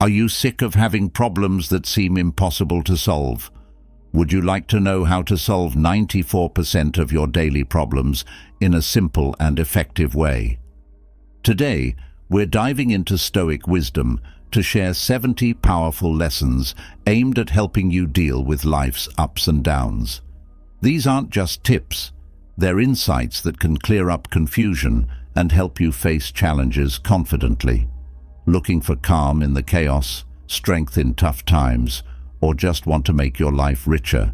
Are you sick of having problems that seem impossible to solve? Would you like to know how to solve 94% of your daily problems in a simple and effective way? Today, we're diving into Stoic wisdom to share 70 powerful lessons aimed at helping you deal with life's ups and downs. These aren't just tips, they're insights that can clear up confusion and help you face challenges confidently. Looking for calm in the chaos, strength in tough times, or just want to make your life richer,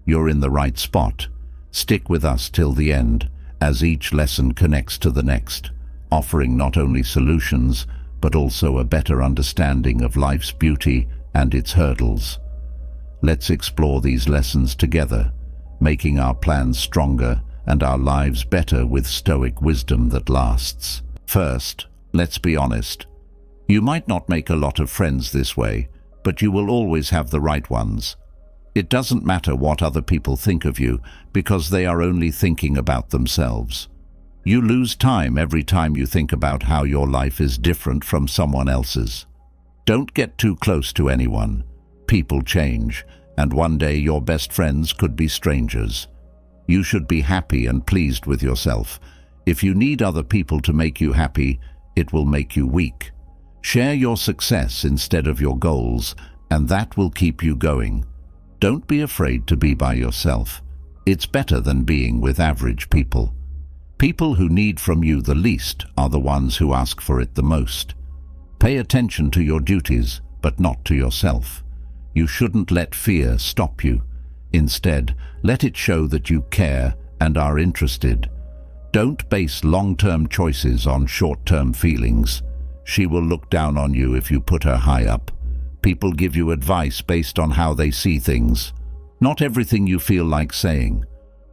you're in the right spot. Stick with us till the end, as each lesson connects to the next, offering not only solutions, but also a better understanding of life's beauty and its hurdles. Let's explore these lessons together, making our plans stronger and our lives better with Stoic wisdom that lasts. First, let's be honest. You might not make a lot of friends this way, but you will always have the right ones. It doesn't matter what other people think of you, because they are only thinking about themselves. You lose time every time you think about how your life is different from someone else's. Don't get too close to anyone. People change, and one day your best friends could be strangers. You should be happy and pleased with yourself. If you need other people to make you happy, it will make you weak. Share your success instead of your goals, and that will keep you going. Don't be afraid to be by yourself. It's better than being with average people. People who need from you the least are the ones who ask for it the most. Pay attention to your duties, but not to yourself. You shouldn't let fear stop you. Instead, let it show that you care and are interested. Don't base long-term choices on short-term feelings. She will look down on you if you put her high up. People give you advice based on how they see things. Not everything you feel like saying.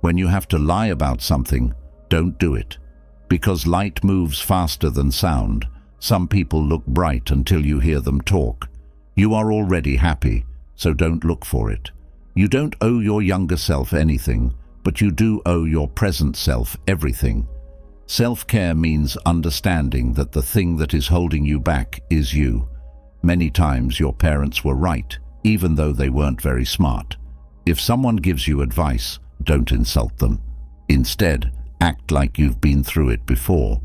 When you have to lie about something, don't do it. Because light moves faster than sound. Some people look bright until you hear them talk. You are already happy, so don't look for it. You don't owe your younger self anything, but you do owe your present self everything. Self-care means understanding that the thing that is holding you back is you. Many times your parents were right, even though they weren't very smart. If someone gives you advice, don't insult them. Instead, act like you've been through it before.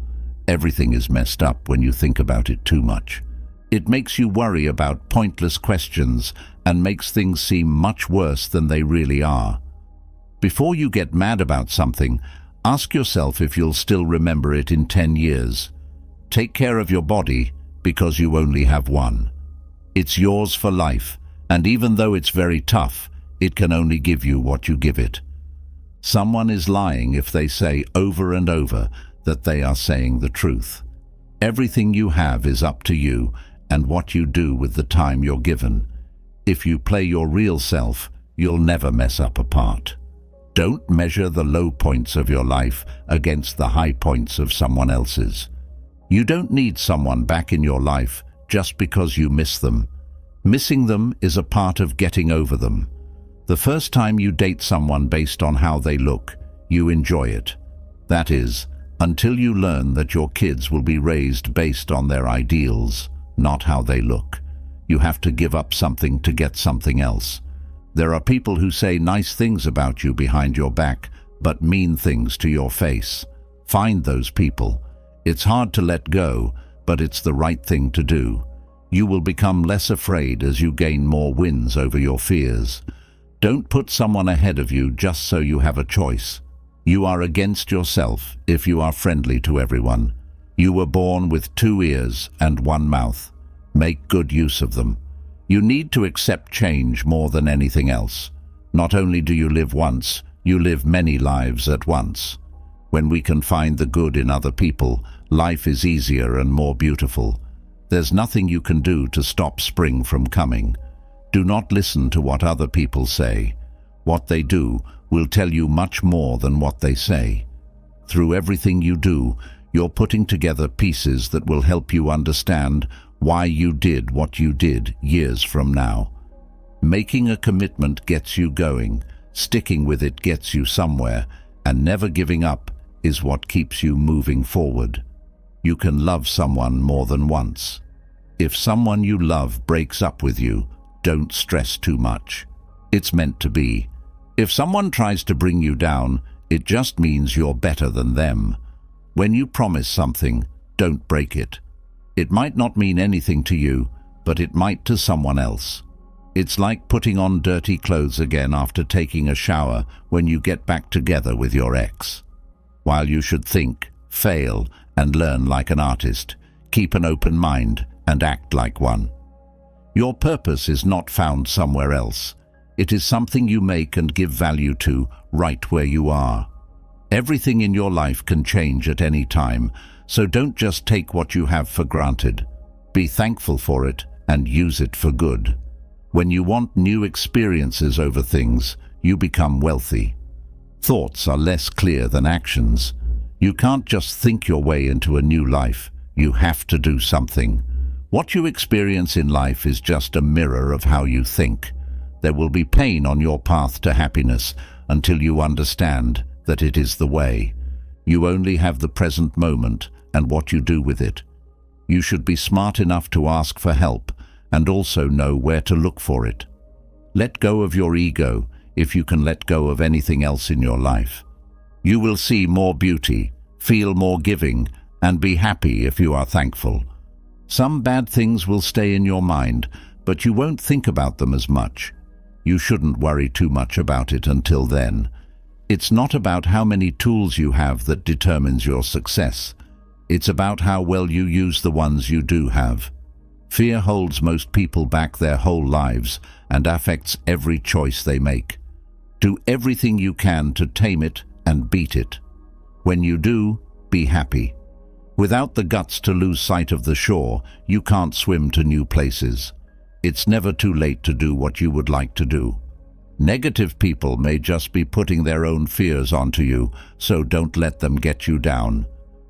Everything is messed up when you think about it too much. It makes you worry about pointless questions and makes things seem much worse than they really are. Before you get mad about something, ask yourself if you'll still remember it in 10 years. Take care of your body, because you only have one. It's yours for life, and even though it's very tough, it can only give you what you give it. Someone is lying if they say over and over that they are saying the truth. Everything you have is up to you and what you do with the time you're given. If you play your real self, you'll never mess up a part. Don't measure the low points of your life against the high points of someone else's. You don't need someone back in your life just because you miss them. Missing them is a part of getting over them. The first time you date someone based on how they look, you enjoy it. That is, until you learn that your kids will be raised based on their ideals, not how they look. You have to give up something to get something else. There are people who say nice things about you behind your back, but mean things to your face. Find those people. It's hard to let go, but it's the right thing to do. You will become less afraid as you gain more wins over your fears. Don't put someone ahead of you just so you have a choice. You are against yourself if you are friendly to everyone. You were born with 2 ears and 1 mouth. Make good use of them. You need to accept change more than anything else. Not only do you live once, you live many lives at once. When we can find the good in other people, life is easier and more beautiful. There's nothing you can do to stop spring from coming. Do not listen to what other people say. What they do will tell you much more than what they say. Through everything you do, you're putting together pieces that will help you understand why you did what you did years from now. Making a commitment gets you going, sticking with it gets you somewhere, and never giving up is what keeps you moving forward. You can love someone more than once. If someone you love breaks up with you, don't stress too much. It's meant to be. If someone tries to bring you down, it just means you're better than them. When you promise something, don't break it. It might not mean anything to you, but it might to someone else. It's like putting on dirty clothes again after taking a shower when you get back together with your ex. While you should think, fail, and learn like an artist, keep an open mind and act like one. Your purpose is not found somewhere else. It is something you make and give value to right where you are. Everything in your life can change at any time, so don't just take what you have for granted. Be thankful for it and use it for good. When you want new experiences over things, you become wealthy. Thoughts are less clear than actions. You can't just think your way into a new life. You have to do something. What you experience in life is just a mirror of how you think. There will be pain on your path to happiness until you understand that it is the way. You only have the present moment and what you do with it. You should be smart enough to ask for help and also know where to look for it. Let go of your ego if you can let go of anything else in your life. You will see more beauty, feel more giving, and be happy if you are thankful. Some bad things will stay in your mind, but you won't think about them as much. You shouldn't worry too much about it until then. It's not about how many tools you have that determines your success. It's about how well you use the ones you do have. Fear holds most people back their whole lives and affects every choice they make. Do everything you can to tame it and beat it. When you do, be happy. Without the guts to lose sight of the shore, you can't swim to new places. It's never too late to do what you would like to do. Negative people may just be putting their own fears onto you, so don't let them get you down.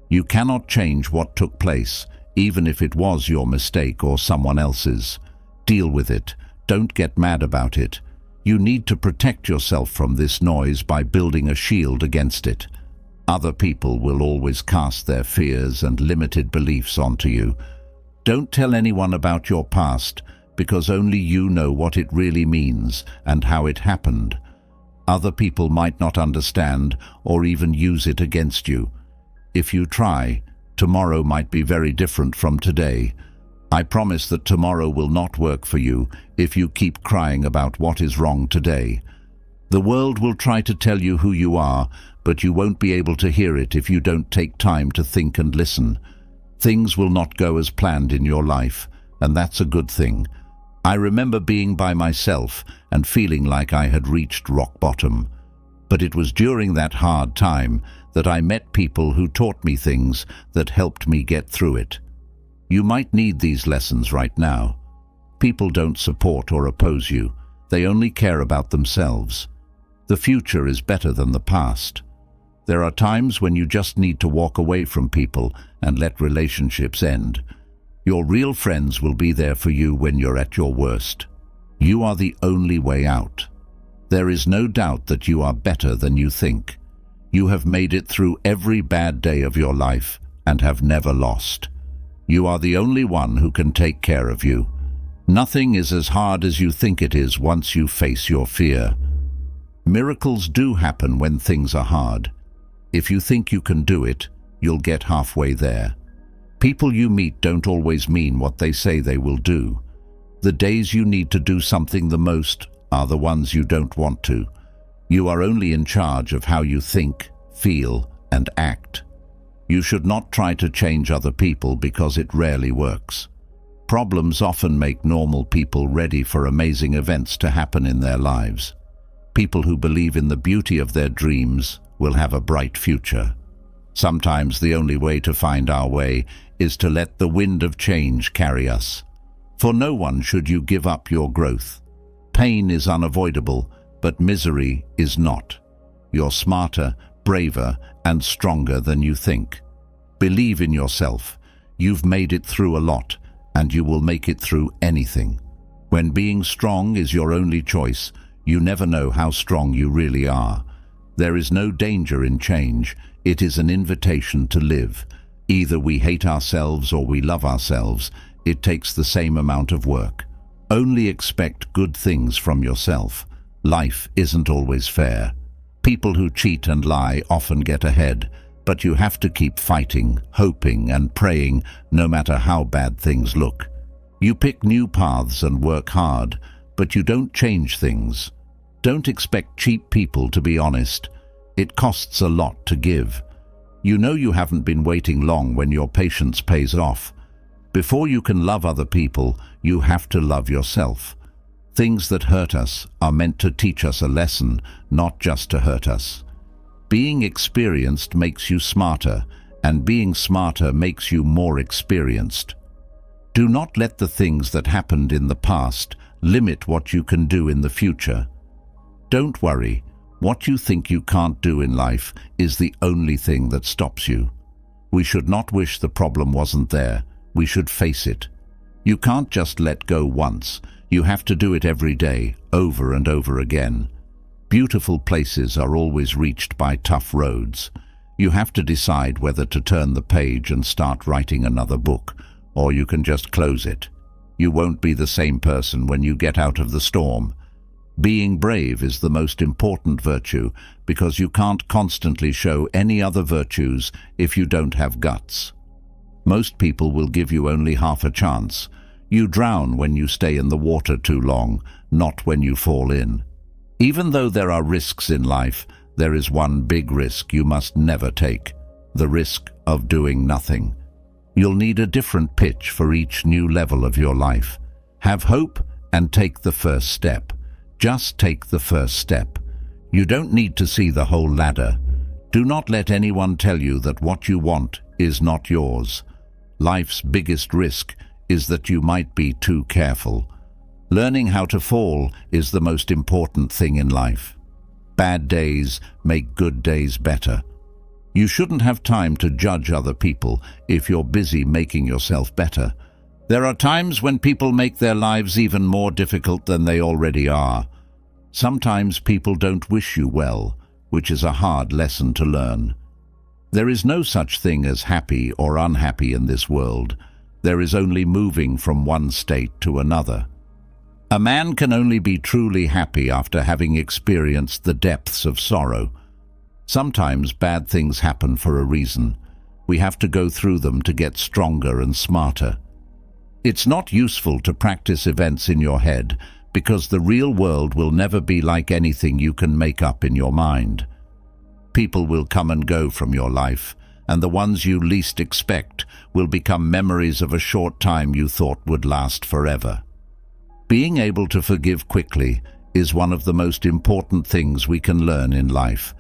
You cannot change what took place, even if it was your mistake or someone else's. Deal with it. Don't get mad about it. You need to protect yourself from this noise by building a shield against it. Other people will always cast their fears and limited beliefs onto you. Don't tell anyone about your past, because only you know what it really means and how it happened. Other people might not understand or even use it against you. If you try, tomorrow might be very different from today. I promise that tomorrow will not work for you if you keep crying about what is wrong today. The world will try to tell you who you are, but you won't be able to hear it if you don't take time to think and listen. Things will not go as planned in your life, and that's a good thing. I remember being by myself and feeling like I had reached rock bottom. But it was during that hard time that I met people who taught me things that helped me get through it. You might need these lessons right now. People don't support or oppose you. They only care about themselves. The future is better than the past. There are times when you just need to walk away from people and let relationships end. Your real friends will be there for you when you're at your worst. You are the only way out. There is no doubt that you are better than you think. You have made it through every bad day of your life and have never lost. You are the only one who can take care of you. Nothing is as hard as you think it is once you face your fear. Miracles do happen when things are hard. If you think you can do it, you'll get halfway there. People you meet don't always mean what they say they will do. The days you need to do something the most are the ones you don't want to. You are only in charge of how you think, feel, and act. You should not try to change other people because it rarely works. Problems often make normal people ready for amazing events to happen in their lives. People who believe in the beauty of their dreams will have a bright future. Sometimes the only way to find our way is to let the wind of change carry us. For no one should you give up your growth. Pain is unavoidable, but misery is not. You're smarter, braver, and stronger than you think. Believe in yourself. You've made it through a lot, and you will make it through anything. When being strong is your only choice, you never know how strong you really are. There is no danger in change. It is an invitation to live. Either we hate ourselves or we love ourselves. it takes the same amount of work. Only expect good things from yourself. Life isn't always fair. People who cheat and lie often get ahead, but you have to keep fighting, hoping and praying no matter how bad things look. You pick new paths and work hard, but you don't change things. Don't expect cheap people to be honest. It costs a lot to give. You know you haven't been waiting long when your patience pays off. Before you can love other people, you have to love yourself. Things that hurt us are meant to teach us a lesson, not just to hurt us. Being experienced makes you smarter, and being smarter makes you more experienced. Do not let the things that happened in the past limit what you can do in the future. Don't worry. What you think you can't do in life is the only thing that stops you. We should not wish the problem wasn't there. We should face it. You can't just let go once. You have to do it every day, over and over again. Beautiful places are always reached by tough roads. You have to decide whether to turn the page and start writing another book, or you can just close it. You won't be the same person when you get out of the storm. Being brave is the most important virtue because you can't constantly show any other virtues if you don't have guts. Most people will give you only half a chance. You drown when you stay in the water too long, not when you fall in. Even though there are risks in life, there is one big risk you must never take: the risk of doing nothing. You'll need a different pitch for each new level of your life. Have hope and take the first step. Just take the first step. You don't need to see the whole ladder. Do not let anyone tell you that what you want is not yours. Life's biggest risk is that you might be too careful. Learning how to fall is the most important thing in life. Bad days make good days better. You shouldn't have time to judge other people if you're busy making yourself better. There are times when people make their lives even more difficult than they already are. Sometimes people don't wish you well, which is a hard lesson to learn. There is no such thing as happy or unhappy in this world. There is only moving from one state to another. A man can only be truly happy after having experienced the depths of sorrow. Sometimes bad things happen for a reason. We have to go through them to get stronger and smarter. It's not useful to practice events in your head because the real world will never be like anything you can make up in your mind. People will come and go from your life, and the ones you least expect will become memories of a short time you thought would last forever. Being able to forgive quickly is one of the most important things we can learn in life.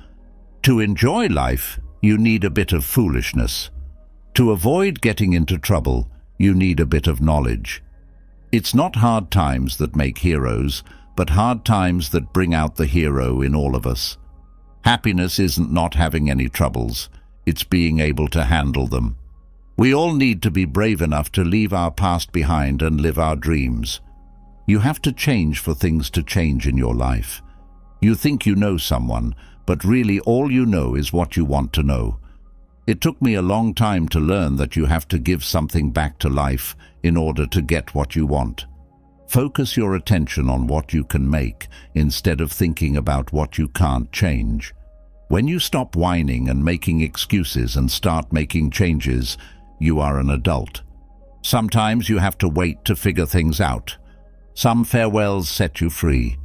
To enjoy life, you need a bit of foolishness. To avoid getting into trouble, you need a bit of knowledge. It's not hard times that make heroes, but hard times that bring out the hero in all of us. Happiness isn't not having any troubles, it's being able to handle them. We all need to be brave enough to leave our past behind and live our dreams. You have to change for things to change in your life. You think you know someone, but really all you know is what you want to know. It took me a long time to learn that you have to give something back to life in order to get what you want. Focus your attention on what you can make instead of thinking about what you can't change. When you stop whining and making excuses and start making changes, you are an adult. Sometimes you have to wait to figure things out. Some farewells set you free.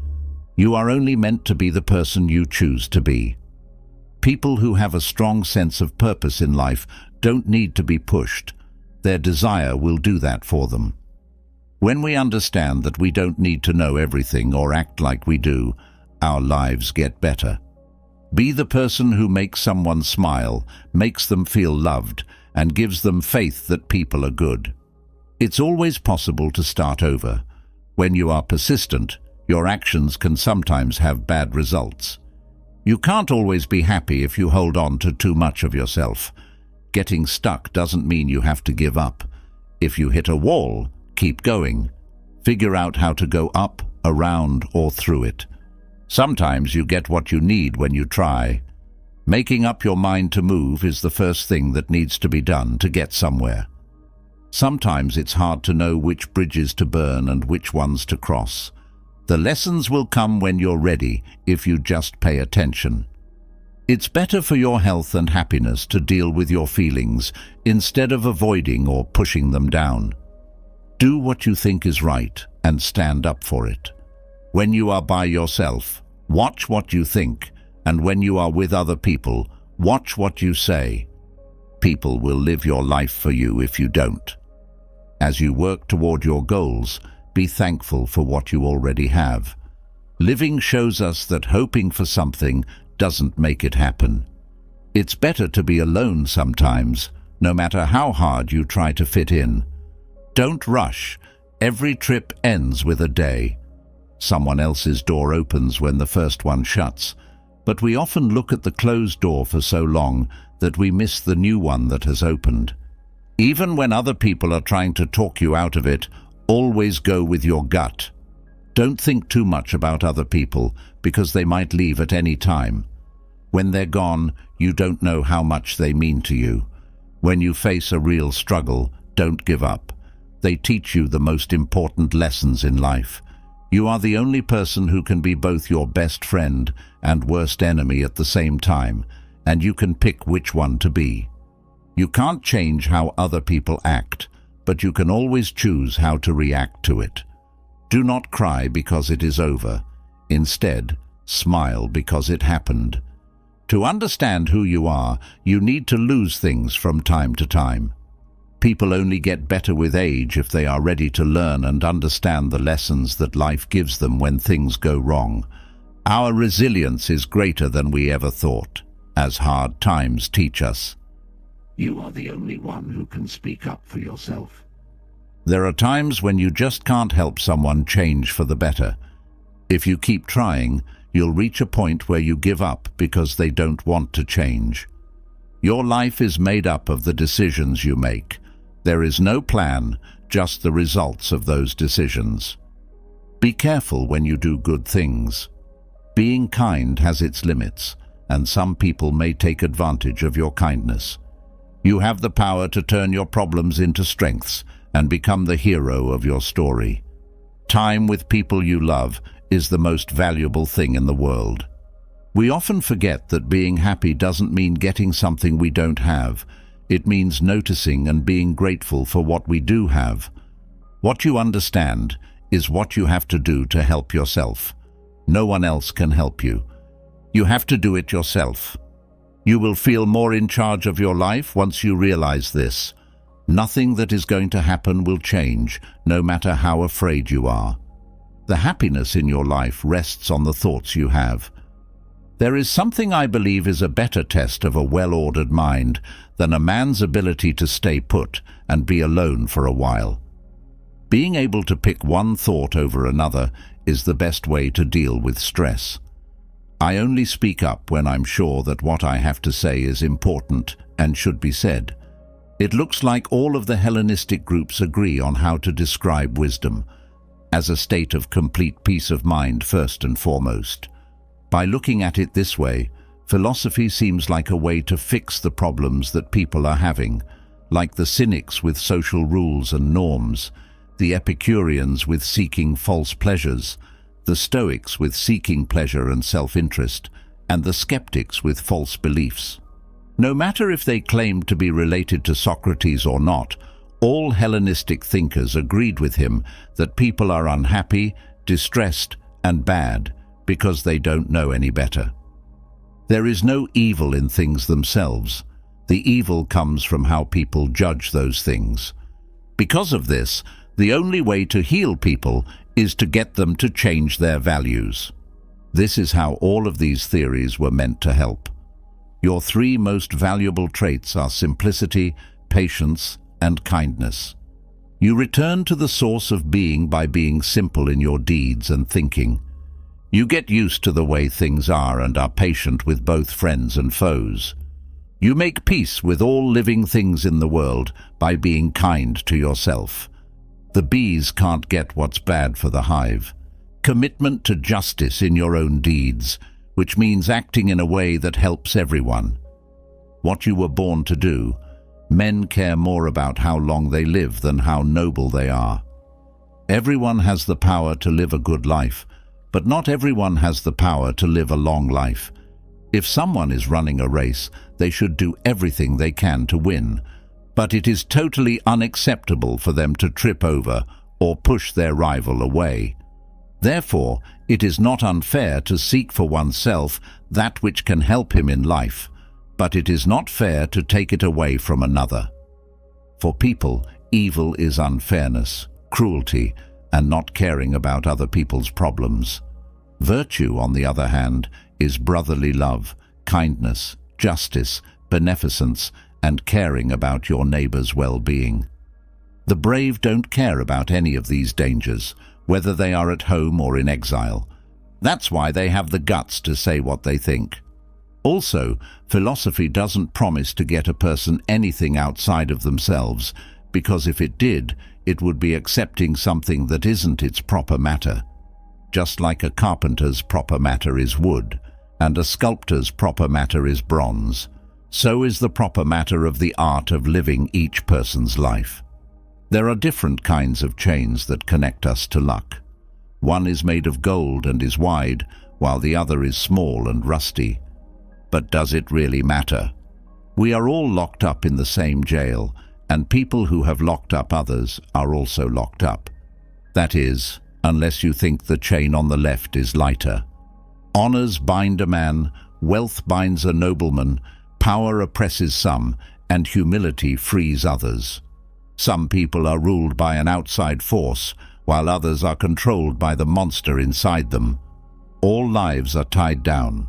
You are only meant to be the person you choose to be. People who have a strong sense of purpose in life don't need to be pushed. Their desire will do that for them. When we understand that we don't need to know everything or act like we do, our lives get better. Be the person who makes someone smile, makes them feel loved, and gives them faith that people are good. It's always possible to start over. When you are persistent, your actions can sometimes have bad results. You can't always be happy if you hold on to too much of yourself. Getting stuck doesn't mean you have to give up. If you hit a wall, keep going. Figure out how to go up, around, or through it. Sometimes you get what you need when you try. Making up your mind to move is the first thing that needs to be done to get somewhere. Sometimes it's hard to know which bridges to burn and which ones to cross. The lessons will come when you're ready, if you just pay attention. It's better for your health and happiness to deal with your feelings instead of avoiding or pushing them down. Do what you think is right and stand up for it. When you are by yourself, watch what you think, and when you are with other people, watch what you say. People will live your life for you if you don't. As you work toward your goals, be thankful for what you already have. Living shows us that hoping for something doesn't make it happen. It's better to be alone sometimes, no matter how hard you try to fit in. Don't rush. Every trip ends with a day. Someone else's door opens when the first one shuts, but we often look at the closed door for so long that we miss the new one that has opened. Even when other people are trying to talk you out of it, always go with your gut. Don't think too much about other people, because they might leave at any time. When they're gone, you don't know how much they mean to you. When you face a real struggle, don't give up. They teach you the most important lessons in life. You are the only person who can be both your best friend and worst enemy at the same time, and you can pick which one to be. You can't change how other people act, but you can always choose how to react to it. Do not cry because it is over. Instead, smile because it happened. To understand who you are, you need to lose things from time to time. People only get better with age if they are ready to learn and understand the lessons that life gives them when things go wrong. Our resilience is greater than we ever thought, as hard times teach us. You are the only one who can speak up for yourself. There are times when you just can't help someone change for the better. If you keep trying, you'll reach a point where you give up because they don't want to change. Your life is made up of the decisions you make. There is no plan, just the results of those decisions. Be careful when you do good things. Being kind has its limits, and some people may take advantage of your kindness. You have the power to turn your problems into strengths and become the hero of your story. Time with people you love is the most valuable thing in the world. We often forget that being happy doesn't mean getting something we don't have. It means noticing and being grateful for what we do have. What you understand is what you have to do to help yourself. No one else can help you. You have to do it yourself. You will feel more in charge of your life once you realize this. Nothing that is going to happen will change, no matter how afraid you are. The happiness in your life rests on the thoughts you have. There is something I believe is a better test of a well-ordered mind than a man's ability to stay put and be alone for a while. Being able to pick one thought over another is the best way to deal with stress. I only speak up when I'm sure that what I have to say is important and should be said. It looks like all of the Hellenistic groups agree on how to describe wisdom as a state of complete peace of mind first and foremost. By looking at it this way, philosophy seems like a way to fix the problems that people are having, like the cynics with social rules and norms, the Epicureans with seeking false pleasures, the Stoics with seeking pleasure and self-interest, and the skeptics with false beliefs. No matter if they claimed to be related to Socrates or not, all Hellenistic thinkers agreed with him that people are unhappy, distressed, and bad because they don't know any better. There is no evil in things themselves. The evil comes from how people judge those things. Because of this, the only way to heal people is to get them to change their values. This is how all of these theories were meant to help. Your three most valuable traits are simplicity, patience, and kindness. You return to the source of being by being simple in your deeds and thinking. You get used to the way things are and are patient with both friends and foes. You make peace with all living things in the world by being kind to yourself. The bees can't get what's bad for the hive. Commitment to justice in your own deeds, which means acting in a way that helps everyone. What you were born to do, Men care more about how long they live than how noble they are. Everyone has the power to live a good life, but not everyone has the power to live a long life. If someone is running a race, they should do everything they can to win, but it is totally unacceptable for them to trip over or push their rival away. Therefore, it is not unfair to seek for oneself that which can help him in life, but it is not fair to take it away from another. For people, evil is unfairness, cruelty, and not caring about other people's problems. Virtue, on the other hand, is brotherly love, kindness, justice, beneficence, and caring about your neighbor's well-being. The brave don't care about any of these dangers, whether they are at home or in exile. That's why they have the guts to say what they think. Also, philosophy doesn't promise to get a person anything outside of themselves, because if it did, it would be accepting something that isn't its proper matter. Just like a carpenter's proper matter is wood, and a sculptor's proper matter is bronze, so is the proper matter of the art of living each person's life. There are different kinds of chains that connect us to luck. One is made of gold and is wide, while the other is small and rusty. But does it really matter? We are all locked up in the same jail, and people who have locked up others are also locked up. That is, unless you think the chain on the left is lighter. Honors bind a man, wealth binds a nobleman, power oppresses some, and humility frees others. Some people are ruled by an outside force, while others are controlled by the monster inside them. All lives are tied down.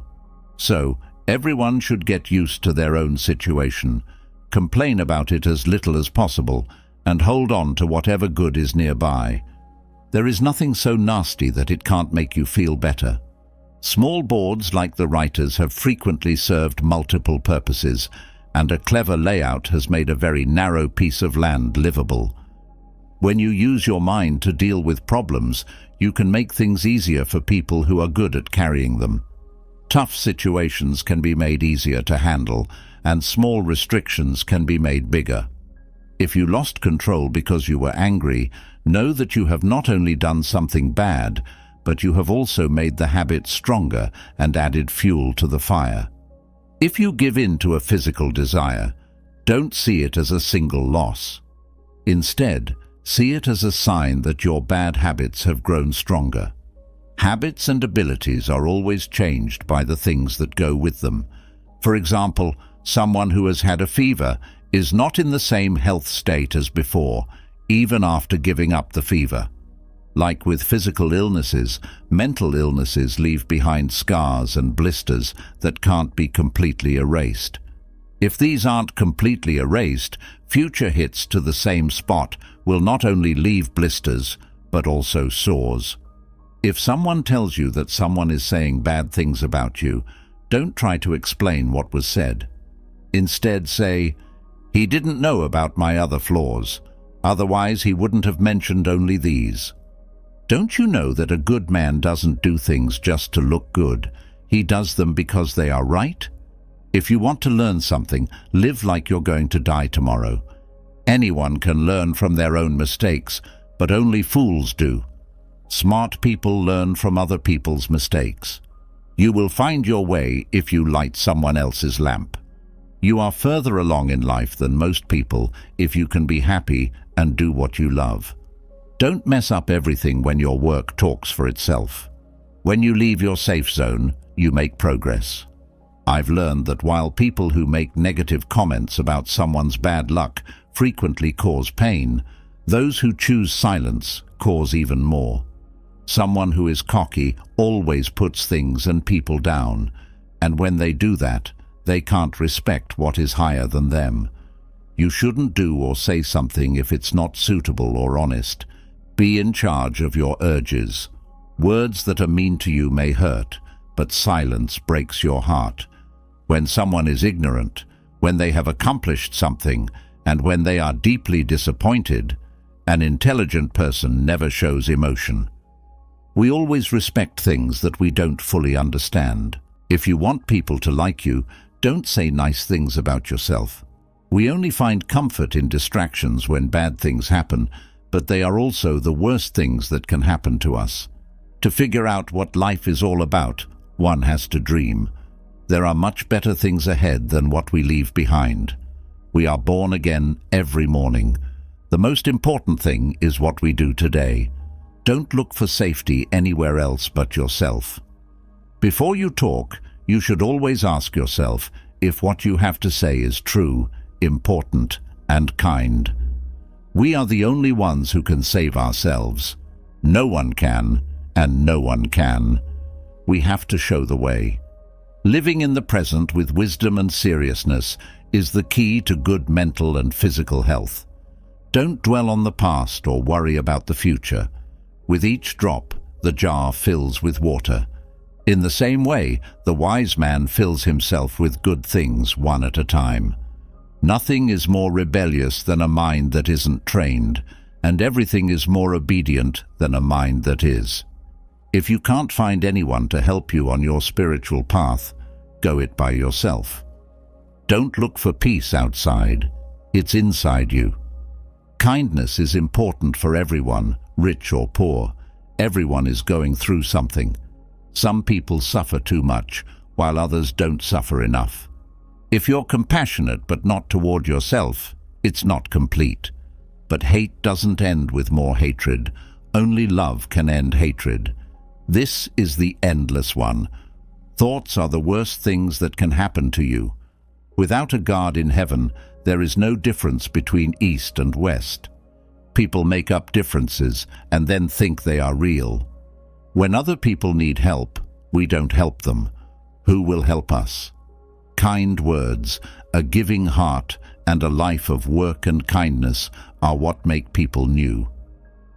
So, everyone should get used to their own situation, complain about it as little as possible, and hold on to whatever good is nearby. There is nothing so nasty that it can't make you feel better. Small boards like the writers have frequently served multiple purposes, and a clever layout has made a very narrow piece of land livable. When you use your mind to deal with problems, you can make things easier for people who are good at carrying them. Tough situations can be made easier to handle, and small restrictions can be made bigger. If you lost control because you were angry, know that you have not only done something bad, but you have also made the habit stronger and added fuel to the fire. If you give in to a physical desire, don't see it as a single loss. Instead, see it as a sign that your bad habits have grown stronger. Habits and abilities are always changed by the things that go with them. For example, someone who has had a fever is not in the same health state as before, even after giving up the fever. Like with physical illnesses, mental illnesses leave behind scars and blisters that can't be completely erased. If these aren't completely erased, future hits to the same spot will not only leave blisters, but also sores. If someone tells you that someone is saying bad things about you, don't try to explain what was said. Instead say, "He didn't know about my other flaws. Otherwise he wouldn't have mentioned only these." Don't you know that a good man doesn't do things just to look good? He does them because they are right? If you want to learn something, live like you're going to die tomorrow. Anyone can learn from their own mistakes, but only fools do. Smart people learn from other people's mistakes. You will find your way if you light someone else's lamp. You are further along in life than most people if you can be happy and do what you love. Don't mess up everything when your work talks for itself. When you leave your safe zone, you make progress. I've learned that while people who make negative comments about someone's bad luck frequently cause pain, those who choose silence cause even more. Someone who is cocky always puts things and people down, and when they do that, they can't respect what is higher than them. You shouldn't do or say something if it's not suitable or honest. Be in charge of your urges. Words that are mean to you may hurt, but silence breaks your heart. When someone is ignorant, when they have accomplished something, and when they are deeply disappointed, an intelligent person never shows emotion. We always respect things that we don't fully understand. If you want people to like you, don't say nice things about yourself. We only find comfort in distractions when bad things happen, but they are also the worst things that can happen to us. To figure out what life is all about, one has to dream. There are much better things ahead than what we leave behind. We are born again every morning. The most important thing is what we do today. Don't look for safety anywhere else but yourself. Before you talk, you should always ask yourself if what you have to say is true, important, and kind. We are the only ones who can save ourselves. No one can, and no one can. We have to show the way. Living in the present with wisdom and seriousness is the key to good mental and physical health. Don't dwell on the past or worry about the future. With each drop, the jar fills with water. In the same way, the wise man fills himself with good things one at a time. Nothing is more rebellious than a mind that isn't trained, and everything is more obedient than a mind that is. If you can't find anyone to help you on your spiritual path, go it by yourself. Don't look for peace outside. It's inside you. Kindness is important for everyone, rich or poor. Everyone is going through something. Some people suffer too much, while others don't suffer enough. If you're compassionate but not toward yourself, it's not complete. But hate doesn't end with more hatred. Only love can end hatred. This is the endless one. Thoughts are the worst things that can happen to you. Without a God in heaven, there is no difference between East and West. People make up differences and then think they are real. When other people need help, we don't help them. Who will help us? Kind words, a giving heart, and a life of work and kindness are what make people new.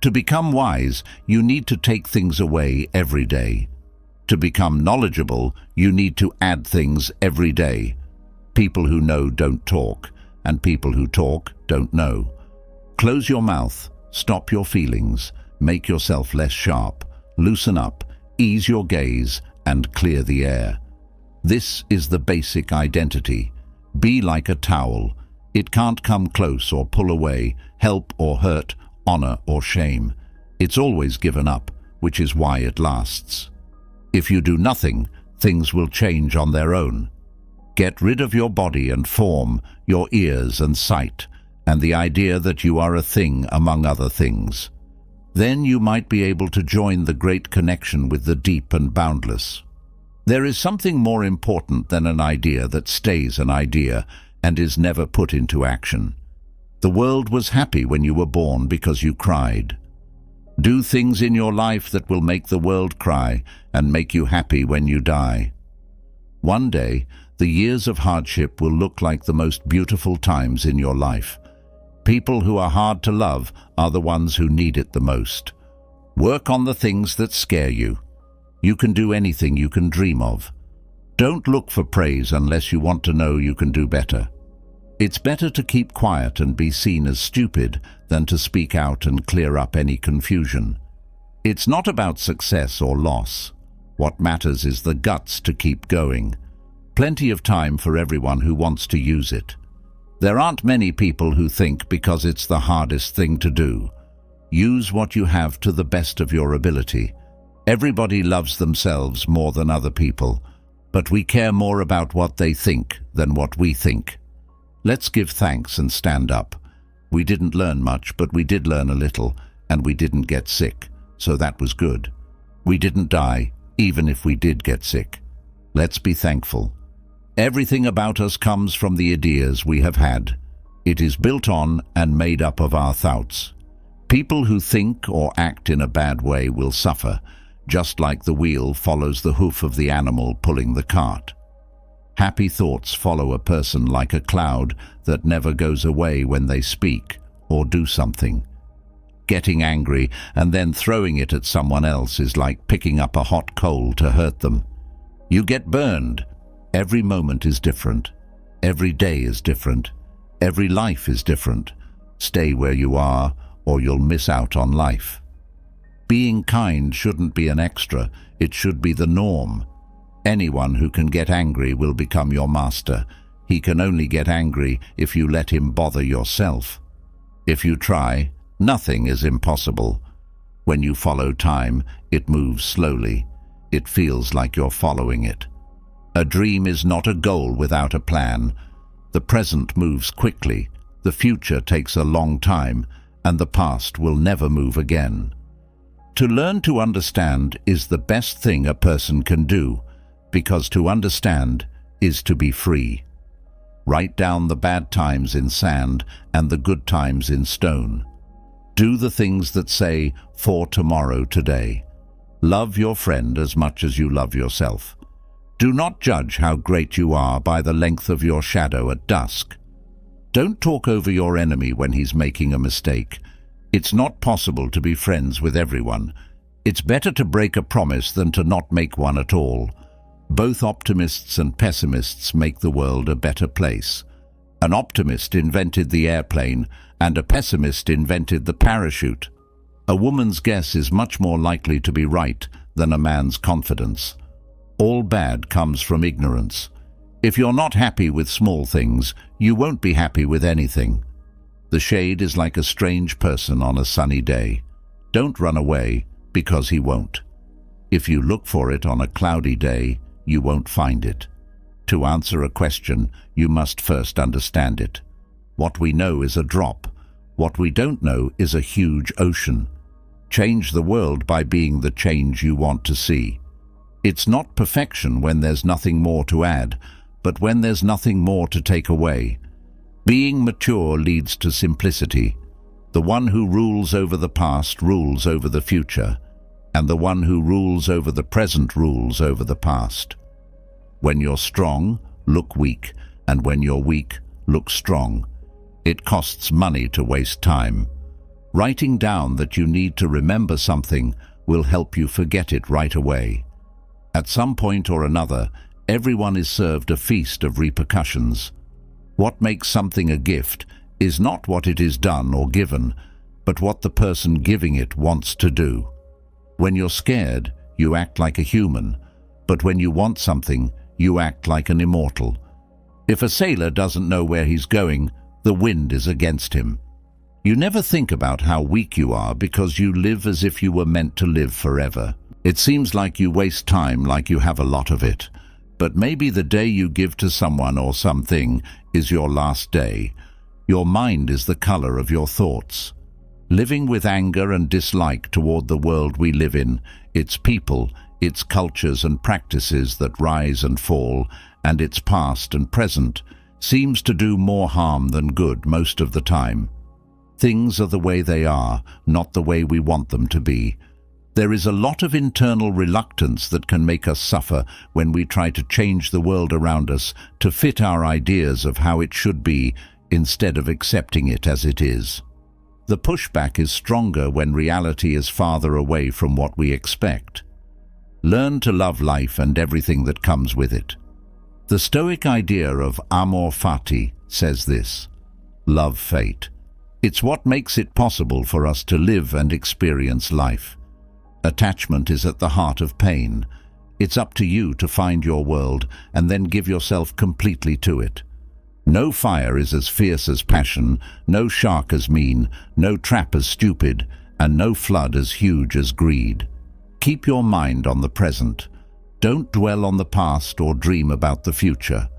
To become wise, you need to take things away every day. To become knowledgeable, you need to add things every day. People who know don't talk, and people who talk don't know. Close your mouth, stop your feelings, make yourself less sharp, loosen up, ease your gaze, and clear the air. This is the basic identity. Be like a towel. It can't come close or pull away, help or hurt, honor or shame. It's always given up, which is why it lasts. If you do nothing, things will change on their own. Get rid of your body and form, your ears and sight, and the idea that you are a thing among other things. Then you might be able to join the great connection with the deep and boundless. There is something more important than an idea that stays an idea and is never put into action. The world was happy when you were born because you cried. Do things in your life that will make the world cry and make you happy when you die. One day, the years of hardship will look like the most beautiful times in your life. People who are hard to love are the ones who need it the most. Work on the things that scare you. You can do anything you can dream of. Don't look for praise unless you want to know you can do better. It's better to keep quiet and be seen as stupid than to speak out and clear up any confusion. It's not about success or loss. What matters is the guts to keep going. Plenty of time for everyone who wants to use it. There aren't many people who think because it's the hardest thing to do. Use what you have to the best of your ability. Everybody loves themselves more than other people, but we care more about what they think than what we think. Let's give thanks and stand up. We didn't learn much, but we did learn a little, and we didn't get sick, so that was good. We didn't die, even if we did get sick. Let's be thankful. Everything about us comes from the ideas we have had. It is built on and made up of our thoughts. People who think or act in a bad way will suffer, just like the wheel follows the hoof of the animal pulling the cart. Happy thoughts follow a person like a cloud that never goes away when they speak or do something. Getting angry and then throwing it at someone else is like picking up a hot coal to hurt them. You get burned. Every moment is different. Every day is different. Every life is different. Stay where you are, or you'll miss out on life. Being kind shouldn't be an extra, it should be the norm. Anyone who can get angry will become your master. He can only get angry if you let him bother yourself. If you try, nothing is impossible. When you follow time, it moves slowly. It feels like you're following it. A dream is not a goal without a plan. The present moves quickly, the future takes a long time, and the past will never move again. To learn to understand is the best thing a person can do, because to understand is to be free. Write down the bad times in sand and the good times in stone. Do the things that say, "For tomorrow today." Love your friend as much as you love yourself. Do not judge how great you are by the length of your shadow at dusk. Don't talk over your enemy when he's making a mistake. It's not possible to be friends with everyone. It's better to break a promise than to not make one at all. Both optimists and pessimists make the world a better place. An optimist invented the airplane, and a pessimist invented the parachute. A woman's guess is much more likely to be right than a man's confidence. All bad comes from ignorance. If you're not happy with small things, you won't be happy with anything. The shade is like a strange person on a sunny day. Don't run away, because he won't. If you look for it on a cloudy day, you won't find it. To answer a question, you must first understand it. What we know is a drop. What we don't know is a huge ocean. Change the world by being the change you want to see. It's not perfection when there's nothing more to add, but when there's nothing more to take away. Being mature leads to simplicity. The one who rules over the past rules over the future, and the one who rules over the present rules over the past. When you're strong, look weak, and when you're weak, look strong. It costs money to waste time. Writing down that you need to remember something will help you forget it right away. At some point or another, everyone is served a feast of repercussions. What makes something a gift is not what it is done or given, but what the person giving it wants to do. When you're scared, you act like a human, but when you want something, you act like an immortal. If a sailor doesn't know where he's going, the wind is against him. You never think about how weak you are because you live as if you were meant to live forever. It seems like you waste time like you have a lot of it. But maybe the day you give to someone or something is your last day. Your mind is the color of your thoughts. Living with anger and dislike toward the world we live in, its people, its cultures and practices that rise and fall, and its past and present, seems to do more harm than good most of the time. Things are the way they are, not the way we want them to be. There is a lot of internal reluctance that can make us suffer when we try to change the world around us to fit our ideas of how it should be instead of accepting it as it is. The pushback is stronger when reality is farther away from what we expect. Learn to love life and everything that comes with it. The Stoic idea of amor fati says this: love fate. It's what makes it possible for us to live and experience life. Attachment is at the heart of pain. It's up to you to find your world and then give yourself completely to it. No fire is as fierce as passion, no shark as mean, no trap as stupid, and no flood as huge as greed. Keep your mind on the present. Don't dwell on the past or dream about the future.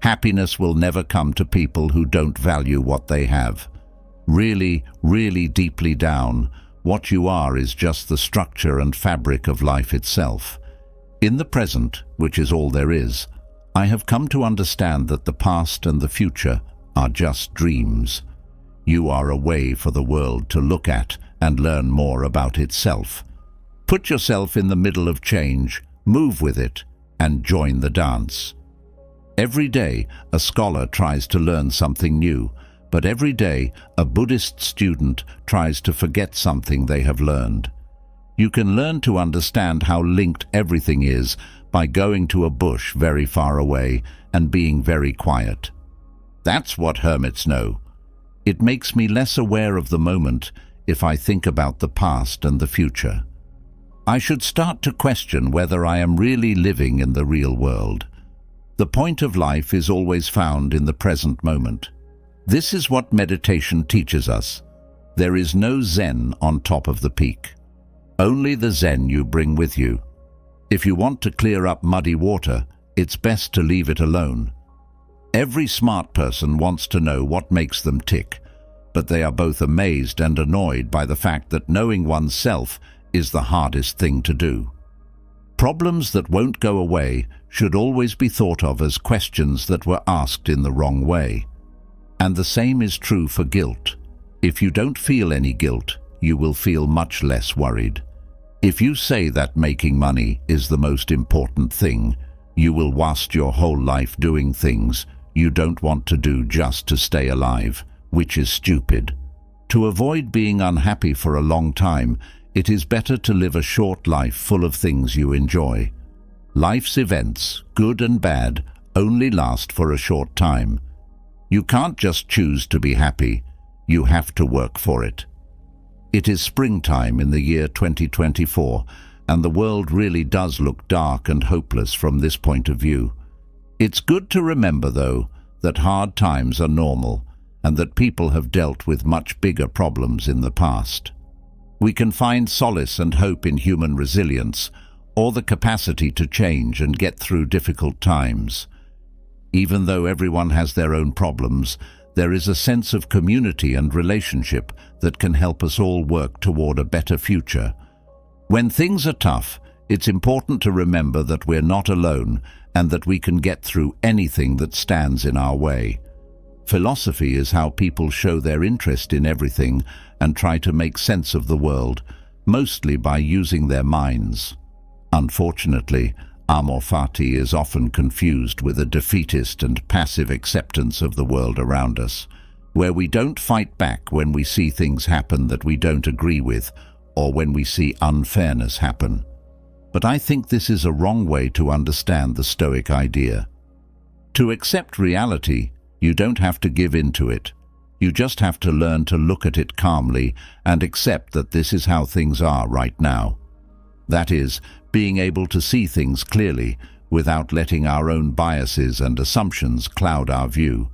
Happiness will never come to people who don't value what they have. Really, really deeply down, what you are is just the structure and fabric of life itself. In the present, which is all there is, I have come to understand that the past and the future are just dreams. You are a way for the world to look at and learn more about itself. Put yourself in the middle of change, move with it, and join the dance. Every day, a scholar tries to learn something new, but every day, a Buddhist student tries to forget something they have learned. You can learn to understand how linked everything is by going to a bush very far away and being very quiet. That's what hermits know. It makes me less aware of the moment if I think about the past and the future. I should start to question whether I am really living in the real world. The point of life is always found in the present moment. This is what meditation teaches us. There is no Zen on top of the peak. Only the Zen you bring with you. If you want to clear up muddy water, it's best to leave it alone. Every smart person wants to know what makes them tick, but they are both amazed and annoyed by the fact that knowing oneself is the hardest thing to do. Problems that won't go away should always be thought of as questions that were asked in the wrong way. And the same is true for guilt. If you don't feel any guilt, you will feel much less worried. If you say that making money is the most important thing, you will waste your whole life doing things you don't want to do just to stay alive, which is stupid. To avoid being unhappy for a long time, it is better to live a short life full of things you enjoy. Life's events, good and bad, only last for a short time. You can't just choose to be happy. You have to work for it. It is springtime in the year 2024, and the world really does look dark and hopeless from this point of view. It's good to remember, though, that hard times are normal, and that people have dealt with much bigger problems in the past. We can find solace and hope in human resilience, or the capacity to change and get through difficult times. Even though everyone has their own problems, there is a sense of community and relationship that can help us all work toward a better future. When things are tough, it's important to remember that we're not alone and that we can get through anything that stands in our way. Philosophy is how people show their interest in everything and try to make sense of the world, mostly by using their minds. Unfortunately, amor fati is often confused with a defeatist and passive acceptance of the world around us, where we don't fight back when we see things happen that we don't agree with or when we see unfairness happen. But I think this is a wrong way to understand the Stoic idea. To accept reality, you don't have to give in to it. You just have to learn to look at it calmly and accept that this is how things are right now. That is, being able to see things clearly without letting our own biases and assumptions cloud our view.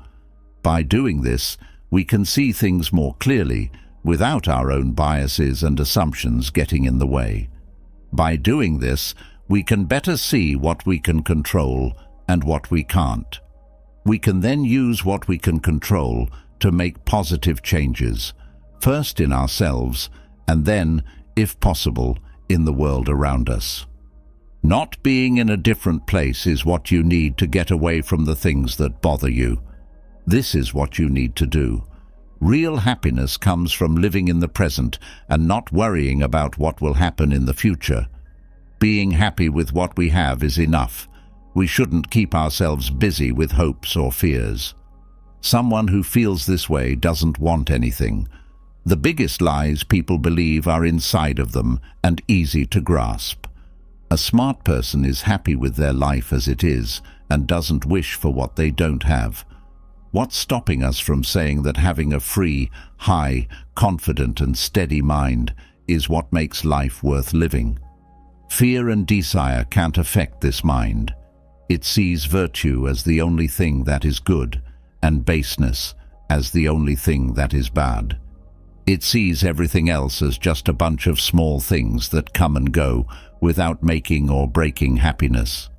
By doing this, we can see things more clearly without our own biases and assumptions getting in the way. By doing this, we can better see what we can control and what we can't. We can then use what we can control to make positive changes, first in ourselves and then, if possible, in the world around us. Not being in a different place is what you need to get away from the things that bother you. This is what you need to do. Real happiness comes from living in the present and not worrying about what will happen in the future. Being happy with what we have is enough. We shouldn't keep ourselves busy with hopes or fears. Someone who feels this way doesn't want anything. The biggest lies people believe are inside of them and easy to grasp. A smart person is happy with their life as it is and doesn't wish for what they don't have. What's stopping us from saying that having a free, high, confident and steady mind is what makes life worth living? Fear and desire can't affect this mind. It sees virtue as the only thing that is good, and baseness as the only thing that is bad. It sees everything else as just a bunch of small things that come and go without making or breaking happiness.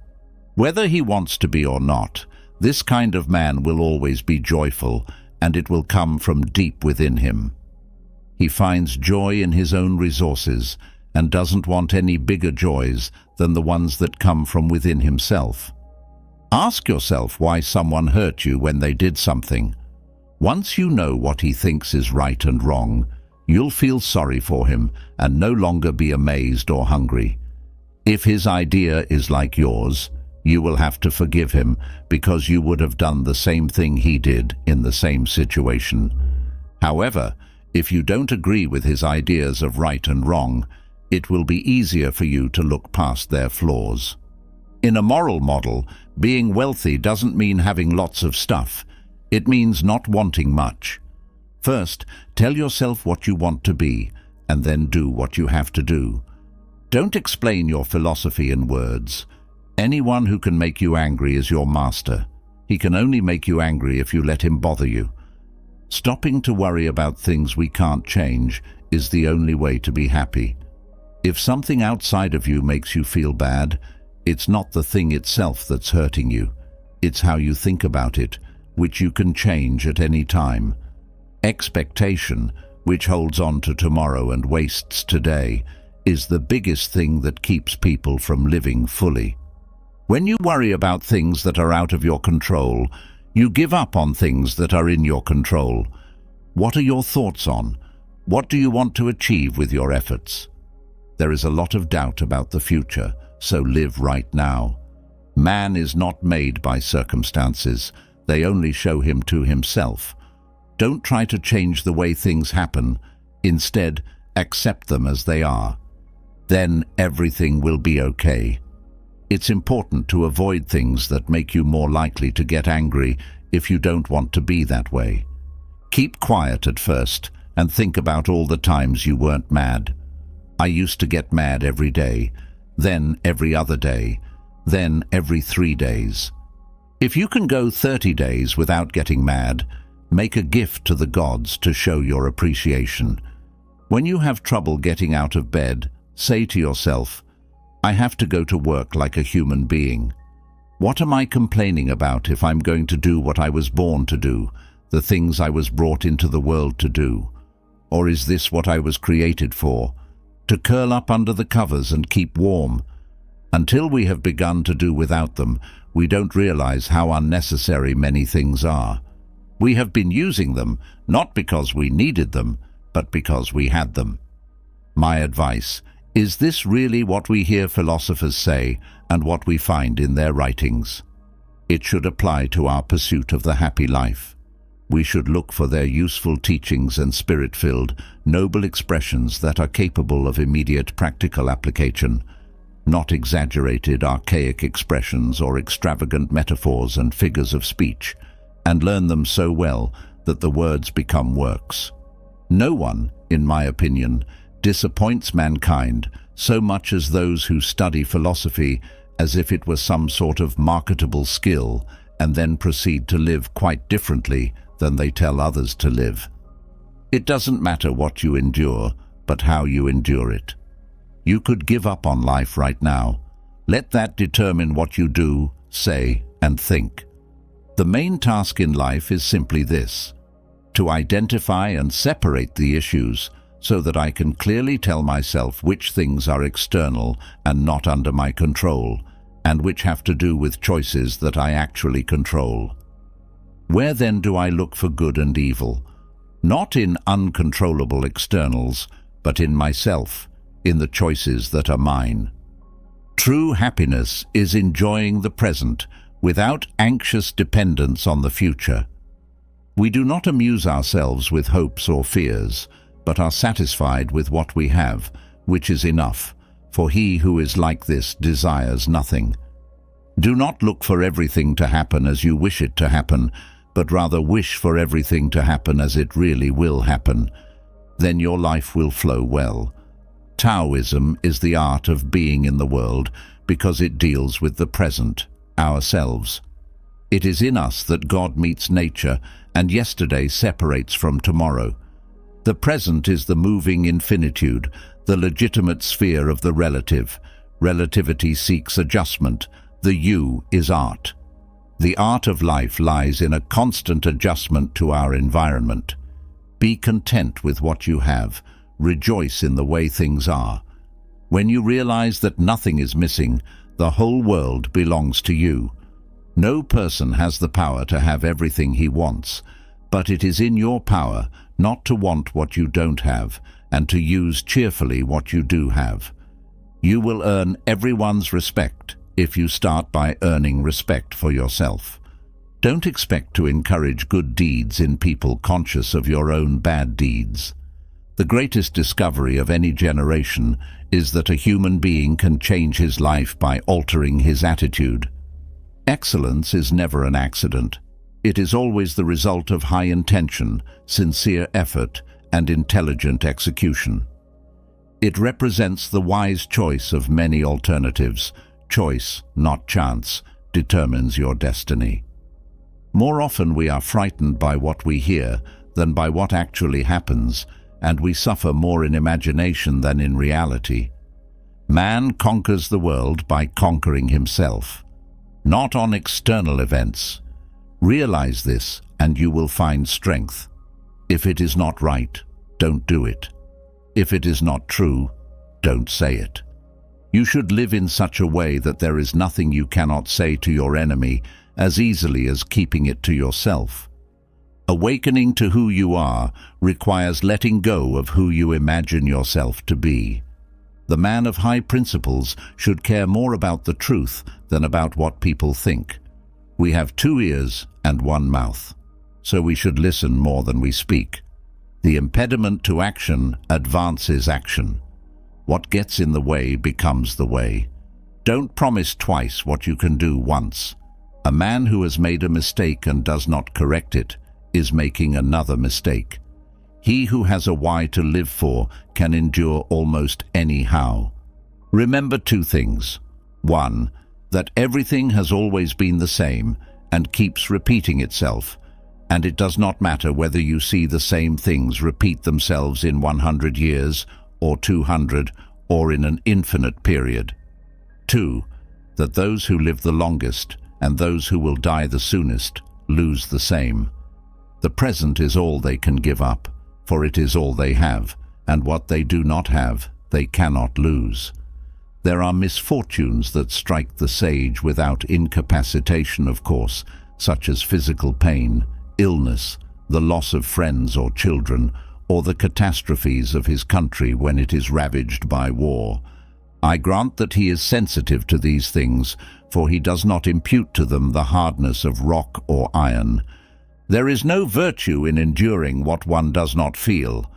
Whether he wants to be or not, this kind of man will always be joyful, and it will come from deep within him. He finds joy in his own resources and doesn't want any bigger joys than the ones that come from within himself. Ask yourself why someone hurt you when they did something. Once you know what he thinks is right and wrong, you'll feel sorry for him and no longer be amazed or hungry. If his idea is like yours, you will have to forgive him because you would have done the same thing he did in the same situation. However, if you don't agree with his ideas of right and wrong, it will be easier for you to look past their flaws. In a moral model, being wealthy doesn't mean having lots of stuff. It means not wanting much. First, tell yourself what you want to be, and then do what you have to do. Don't explain your philosophy in words. Anyone who can make you angry is your master. He can only make you angry if you let him bother you. Stopping to worry about things we can't change is the only way to be happy. If something outside of you makes you feel bad, it's not the thing itself that's hurting you. It's how you think about it, which you can change at any time. Expectation, which holds on to tomorrow and wastes today, is the biggest thing that keeps people from living fully. When you worry about things that are out of your control, you give up on things that are in your control. What are your thoughts on? What do you want to achieve with your efforts? There is a lot of doubt about the future, so live right now. Man is not made by circumstances. They only show him to himself. Don't try to change the way things happen. Instead, accept them as they are. Then everything will be okay. It's important to avoid things that make you more likely to get angry if you don't want to be that way. Keep quiet at first and think about all the times you weren't mad. I used to get mad every day, then every other day, then every 3 days. If you can go 30 days without getting mad, make a gift to the gods to show your appreciation. When you have trouble getting out of bed, say to yourself, I have to go to work like a human being. What am I complaining about if I'm going to do what I was born to do, the things I was brought into the world to do? Or is this what I was created for? To curl up under the covers and keep warm? Until we have begun to do without them, we don't realize how unnecessary many things are. We have been using them, not because we needed them, but because we had them. My advice: is this really what we hear philosophers say and what we find in their writings? It should apply to our pursuit of the happy life. We should look for their useful teachings and spirit-filled, noble expressions that are capable of immediate practical application, not exaggerated, archaic expressions or extravagant metaphors and figures of speech, and learn them so well that the words become works. No one, in my opinion, disappoints mankind so much as those who study philosophy as if it were some sort of marketable skill and then proceed to live quite differently than they tell others to live. It doesn't matter what you endure, but how you endure it. You could give up on life right now. Let that determine what you do, say, and think. The main task in life is simply this: to identify and separate the issues so that I can clearly tell myself which things are external and not under my control, and which have to do with choices that I actually control. Where then do I look for good and evil? Not in uncontrollable externals, but in myself, in the choices that are mine. True happiness is enjoying the present without anxious dependence on the future. We do not amuse ourselves with hopes or fears, but are satisfied with what we have, which is enough, for he who is like this desires nothing. Do not look for everything to happen as you wish it to happen, but rather wish for everything to happen as it really will happen. Then your life will flow well. Taoism is the art of being in the world because it deals with the present, ourselves. It is in us that God meets nature, and yesterday separates from tomorrow. The present is the moving infinitude, the legitimate sphere of the relative. Relativity seeks adjustment. The you is art. The art of life lies in a constant adjustment to our environment. Be content with what you have. Rejoice in the way things are. When you realize that nothing is missing, the whole world belongs to you. No person has the power to have everything he wants, but it is in your power not to want what you don't have and to use cheerfully what you do have. You will earn everyone's respect if you start by earning respect for yourself. Don't expect to encourage good deeds in people conscious of your own bad deeds. The greatest discovery of any generation is that a human being can change his life by altering his attitude. Excellence is never an accident. It is always the result of high intention, sincere effort, and intelligent execution. It represents the wise choice of many alternatives, Choice, not chance, determines your destiny. More often we are frightened by what we hear than by what actually happens, and we suffer more in imagination than in reality. Man conquers the world by conquering himself, not on external events. Realize this, and you will find strength. If it is not right, don't do it. If it is not true, don't say it. You should live in such a way that there is nothing you cannot say to your enemy as easily as keeping it to yourself. Awakening to who you are requires letting go of who you imagine yourself to be. The man of high principles should care more about the truth than about what people think. We have 2 ears and 1 mouth, so we should listen more than we speak. The impediment to action advances action. What gets in the way becomes the way. Don't promise twice what you can do once. A man who has made a mistake and does not correct it is making another mistake. He who has a why to live for can endure almost any how. Remember 2 things. 1, that everything has always been the same and keeps repeating itself, and it does not matter whether you see the same things repeat themselves in 100 years or 200 or in an infinite period. 2, that those who live the longest and those who will die the soonest lose the same. The present is all they can give up, for it is all they have, and what they do not have, they cannot lose. There are misfortunes that strike the sage without incapacitation, of course, such as physical pain, illness, the loss of friends or children, or the catastrophes of his country when it is ravaged by war. I grant that he is sensitive to these things, for he does not impute to them the hardness of rock or iron. There is no virtue in enduring what one does not feel.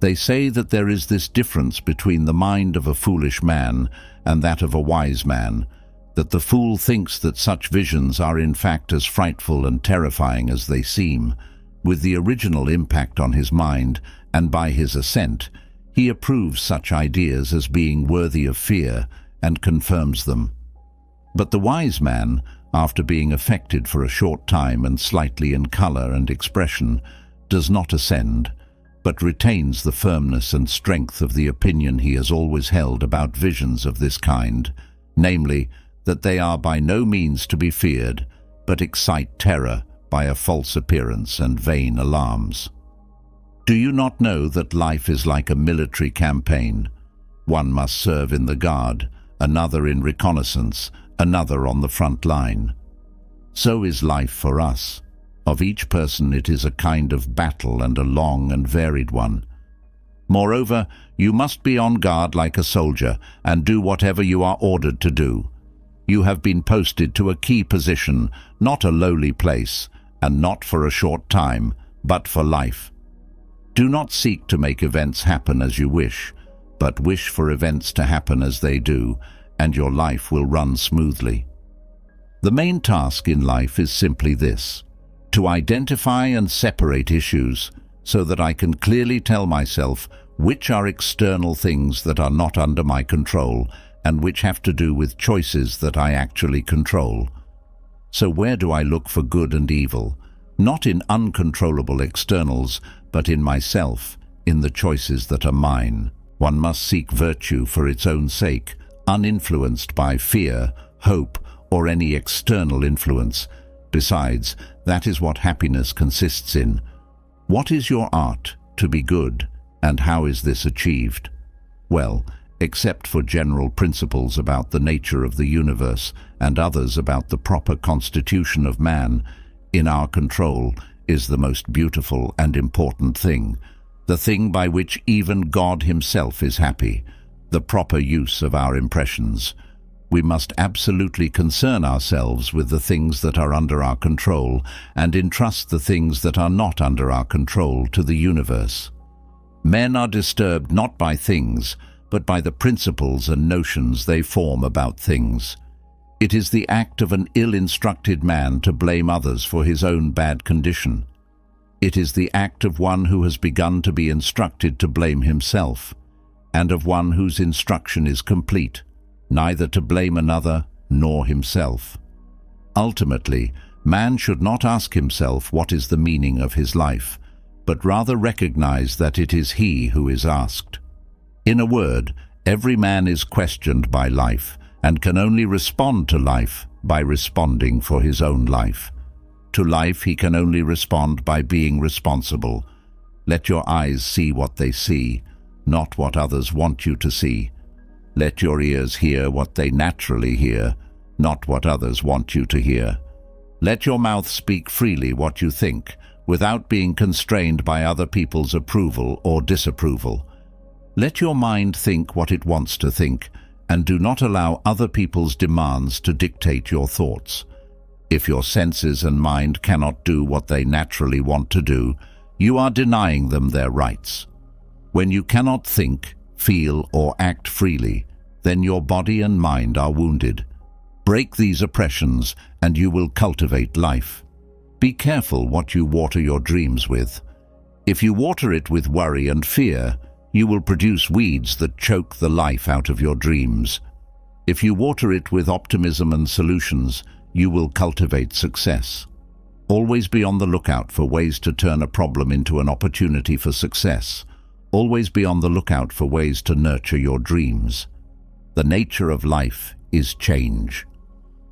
They say that there is this difference between the mind of a foolish man and that of a wise man, that the fool thinks that such visions are in fact as frightful and terrifying as they seem. With the original impact on his mind, and by his assent, he approves such ideas as being worthy of fear and confirms them. But the wise man, after being affected for a short time and slightly in color and expression, does not ascend, but retains the firmness and strength of the opinion he has always held about visions of this kind, namely, that they are by no means to be feared, but excite terror by a false appearance and vain alarms. Do you not know that life is like a military campaign? One must serve in the guard, another in reconnaissance, another on the front line. So is life for us. Of each person it is a kind of battle, and a long and varied one. Moreover, you must be on guard like a soldier, and do whatever you are ordered to do. You have been posted to a key position, not a lowly place, and not for a short time, but for life. Do not seek to make events happen as you wish, but wish for events to happen as they do, and your life will run smoothly. The main task in life is simply this: to identify and separate issues so that I can clearly tell myself which are external things that are not under my control and which have to do with choices that I actually control. So where do I look for good and evil? Not in uncontrollable externals, but in myself, in the choices that are mine. One must seek virtue for its own sake, uninfluenced by fear, hope, or any external influence. Besides, that is what happiness consists in. What is your art? To be good. And how is this achieved? Well, except for general principles about the nature of the universe and others about the proper constitution of man, in our control is the most beautiful and important thing, the thing by which even God himself is happy, the proper use of our impressions. We must absolutely concern ourselves with the things that are under our control and entrust the things that are not under our control to the universe. Men are disturbed not by things, but by the principles and notions they form about things. It is the act of an ill-instructed man to blame others for his own bad condition. It is the act of one who has begun to be instructed to blame himself, and of one whose instruction is complete. neither to blame another nor himself. Ultimately, man should not ask himself what is the meaning of his life, but rather recognize that it is he who is asked. In a word, every man is questioned by life and can only respond to life by responding for his own life. To life he can only respond by being responsible. Let your eyes see what they see, not what others want you to see. Let your ears hear what they naturally hear, not what others want you to hear. Let your mouth speak freely what you think, without being constrained by other people's approval or disapproval. Let your mind think what it wants to think, and do not allow other people's demands to dictate your thoughts. If your senses and mind cannot do what they naturally want to do, you are denying them their rights. When you cannot think, feel, or act freely, then your body and mind are wounded. Break these oppressions, and you will cultivate life. Be careful what you water your dreams with. If you water it with worry and fear, you will produce weeds that choke the life out of your dreams. If you water it with optimism and solutions, you will cultivate success. Always be on the lookout for ways to turn a problem into an opportunity for success. Always be on the lookout for ways to nurture your dreams. The nature of life is change.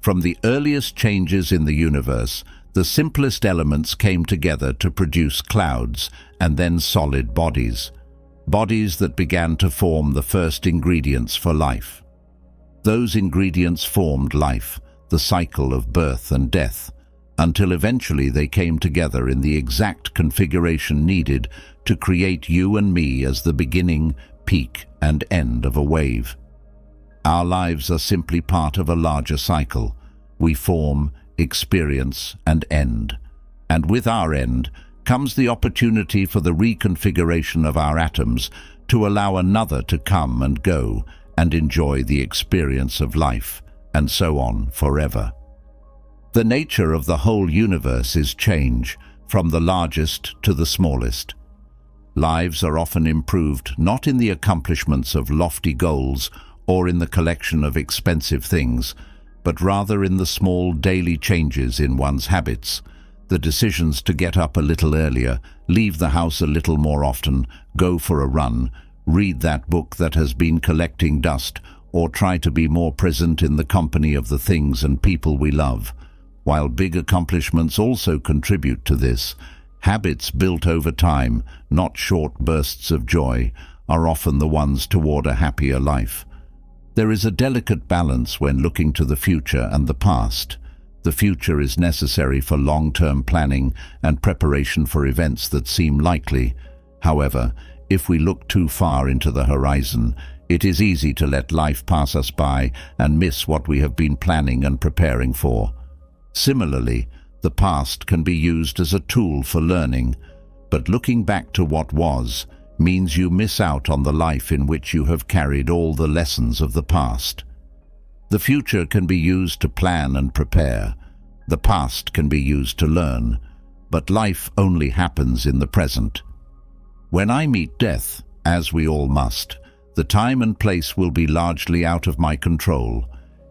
From the earliest changes in the universe, the simplest elements came together to produce clouds and then solid bodies. Bodies that began to form the first ingredients for life. Those ingredients formed life, the cycle of birth and death, until eventually they came together in the exact configuration needed to create you and me as the beginning, peak, and end of a wave. Our lives are simply part of a larger cycle. We form, experience, and end. And with our end comes the opportunity for the reconfiguration of our atoms to allow another to come and go and enjoy the experience of life, and so on forever. The nature of the whole universe is change, from the largest to the smallest. Lives are often improved not in the accomplishments of lofty goals or in the collection of expensive things, but rather in the small daily changes in one's habits, the decisions to get up a little earlier, leave the house a little more often, go for a run, read that book that has been collecting dust, or try to be more present in the company of the things and people we love. While big accomplishments also contribute to this, habits built over time, not short bursts of joy, are often the ones toward a happier life. There is a delicate balance when looking to the future and the past. The future is necessary for long-term planning and preparation for events that seem likely. However, if we look too far into the horizon, it is easy to let life pass us by and miss what we have been planning and preparing for. Similarly, the past can be used as a tool for learning, but looking back to what was means you miss out on the life in which you have carried all the lessons of the past. The future can be used to plan and prepare. The past can be used to learn, but life only happens in the present. When I meet death, as we all must, the time and place will be largely out of my control.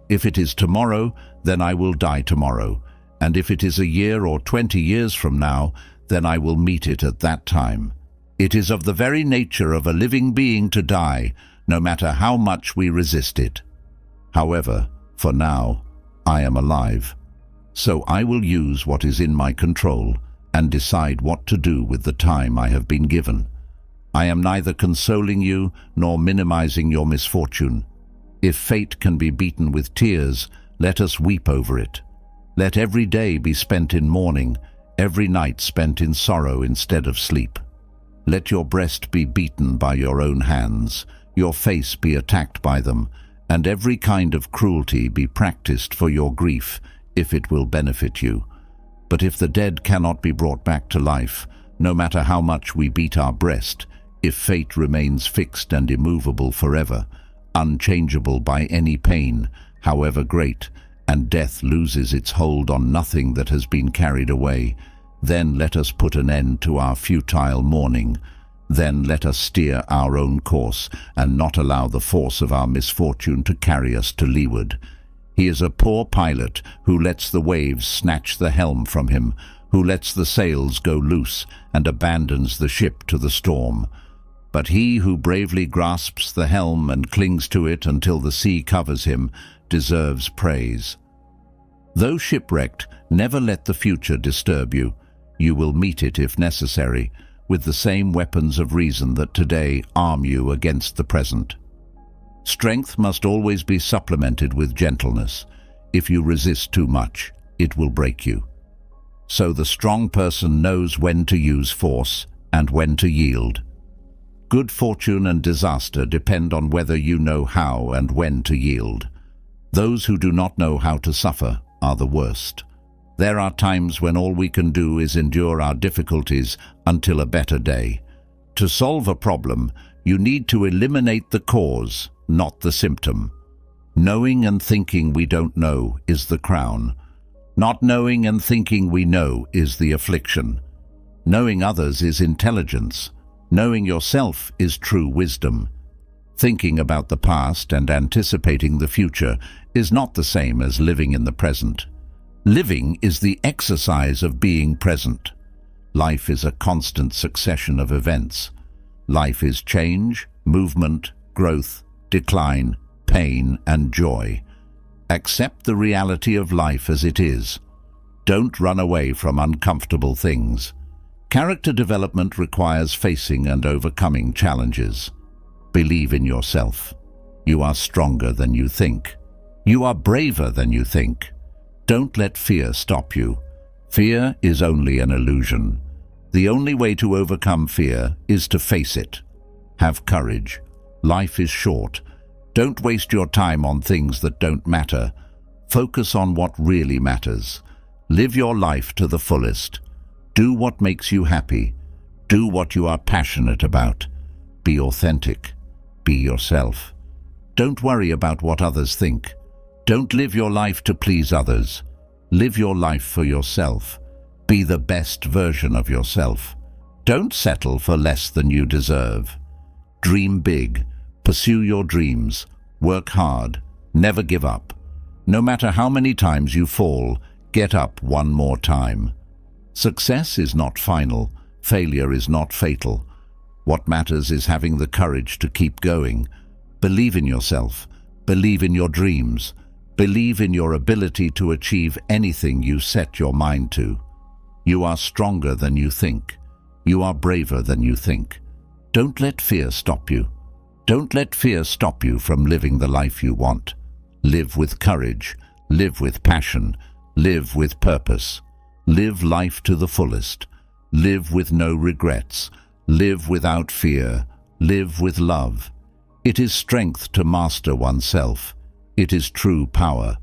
If it is tomorrow, then I will die tomorrow, and if it is a year or 20 years from now, then I will meet it at that time. It is of the very nature of a living being to die, no matter how much we resist it. However, for now, I am alive, so I will use what is in my control and decide what to do with the time I have been given. I am neither consoling you nor minimizing your misfortune. If fate can be beaten with tears, let us weep over it. Let every day be spent in mourning, every night spent in sorrow instead of sleep. Let your breast be beaten by your own hands, your face be attacked by them, and every kind of cruelty be practiced for your grief, if it will benefit you. But if the dead cannot be brought back to life, no matter how much we beat our breast, if fate remains fixed and immovable forever, unchangeable by any pain, however great, and death loses its hold on nothing that has been carried away, then let us put an end to our futile mourning. Then let us steer our own course, and not allow the force of our misfortune to carry us to leeward. He is a poor pilot who lets the waves snatch the helm from him, who lets the sails go loose and abandons the ship to the storm. But he who bravely grasps the helm and clings to it until the sea covers him deserves praise. Though shipwrecked, never let the future disturb you. You will meet it, if necessary, with the same weapons of reason that today arm you against the present. Strength must always be supplemented with gentleness. If you resist too much, it will break you. So the strong person knows when to use force and when to yield. Good fortune and disaster depend on whether you know how and when to yield. Those who do not know how to suffer are the worst. There are times when all we can do is endure our difficulties until a better day. To solve a problem, you need to eliminate the cause, not the symptom. Knowing and thinking we don't know is the crown. Not knowing and thinking we know is the affliction. Knowing others is intelligence. Knowing yourself is true wisdom. Thinking about the past and anticipating the future is not the same as living in the present. Living is the exercise of being present. Life is a constant succession of events. Life is change, movement, growth, decline, pain, and joy. Accept the reality of life as it is. Don't run away from uncomfortable things. Character development requires facing and overcoming challenges. Believe in yourself. You are stronger than you think. You are braver than you think. Don't let fear stop you. Fear is only an illusion. The only way to overcome fear is to face it. Have courage. Life is short. Don't waste your time on things that don't matter. Focus on what really matters. Live your life to the fullest. Do what makes you happy. Do what you are passionate about. Be authentic. Be yourself. Don't worry about what others think. Don't live your life to please others. Live your life for yourself. Be the best version of yourself. Don't settle for less than you deserve. Dream big. Pursue your dreams. Work hard. Never give up. No matter how many times you fall, get up one more time. Success is not final. Failure is not fatal. What matters is having the courage to keep going. Believe in yourself. Believe in your dreams. Believe in your ability to achieve anything you set your mind to. You are stronger than you think. You are braver than you think. Don't let fear stop you. Don't let fear stop you from living the life you want. Live with courage. Live with passion. Live with purpose. Live life to the fullest. Live with no regrets. Live without fear. Live with love. It is strength to master oneself. It is true power.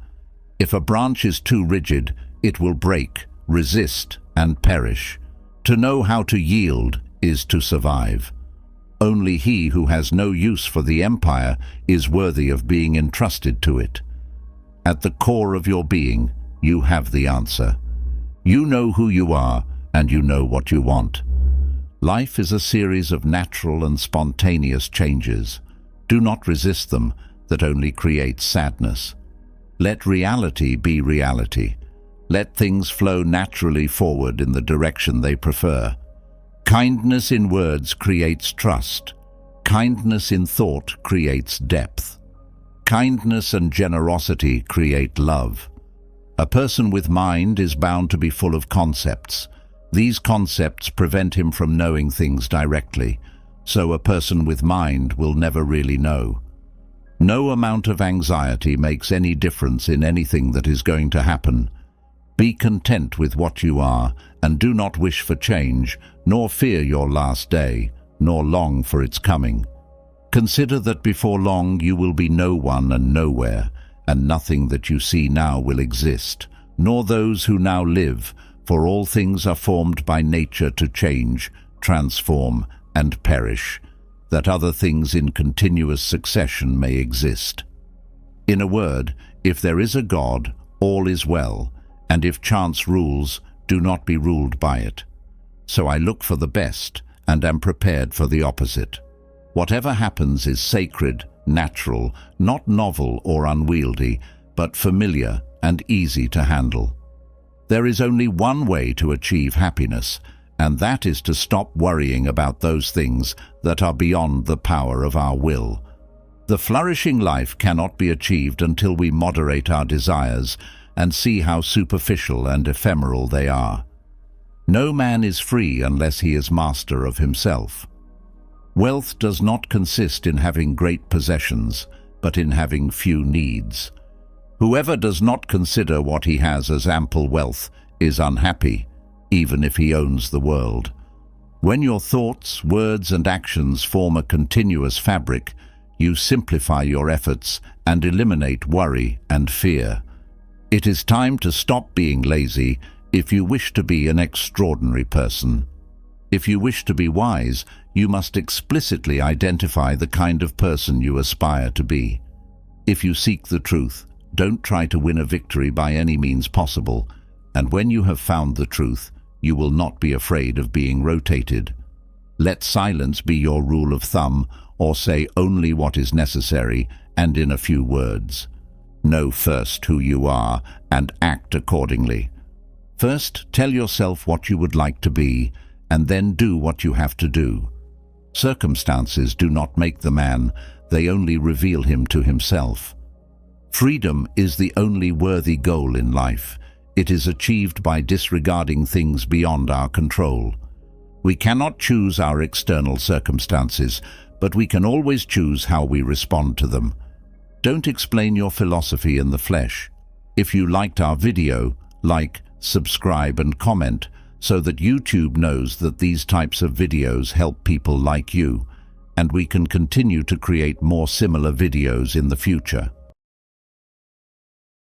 If a branch is too rigid, it will break, resist, and perish. To know how to yield is to survive. Only he who has no use for the empire is worthy of being entrusted to it. At the core of your being, you have the answer. You know who you are, and you know what you want. Life is a series of natural and spontaneous changes. Do not resist them. That only creates sadness. Let reality be reality. Let things flow naturally forward in the direction they prefer. Kindness in words creates trust. Kindness in thought creates depth. Kindness and generosity create love. A person with mind is bound to be full of concepts. These concepts prevent him from knowing things directly, so a person with mind will never really know. No amount of anxiety makes any difference in anything that is going to happen. Be content with what you are, and do not wish for change, nor fear your last day, nor long for its coming. Consider that before long you will be no one and nowhere, and nothing that you see now will exist, nor those who now live, for all things are formed by nature to change, transform, and perish, that other things in continuous succession may exist. In a word, if there is a God, all is well, and if chance rules, do not be ruled by it. So I look for the best, and am prepared for the opposite. Whatever happens is sacred, natural, not novel or unwieldy, but familiar and easy to handle. There is only one way to achieve happiness, and that is to stop worrying about those things that are beyond the power of our will. The flourishing life cannot be achieved until we moderate our desires and see how superficial and ephemeral they are. No man is free unless he is master of himself. Wealth does not consist in having great possessions, but in having few needs. Whoever does not consider what he has as ample wealth is unhappy, even if he owns the world. When your thoughts, words, and actions form a continuous fabric, you simplify your efforts and eliminate worry and fear. It is time to stop being lazy if you wish to be an extraordinary person. If you wish to be wise, you must explicitly identify the kind of person you aspire to be. If you seek the truth, don't try to win a victory by any means possible, and when you have found the truth, you will not be afraid of being rotated. Let silence be your rule of thumb, or say only what is necessary and in a few words. Know first who you are and act accordingly. First, tell yourself what you would like to be, and then do what you have to do. Circumstances do not make the man, they only reveal him to himself. Freedom is the only worthy goal in life. It is achieved by disregarding things beyond our control. We cannot choose our external circumstances, but we can always choose how we respond to them. Don't explain your philosophy in the flesh. If you liked our video, like, subscribe and comment so that YouTube knows that these types of videos help people like you, and we can continue to create more similar videos in the future.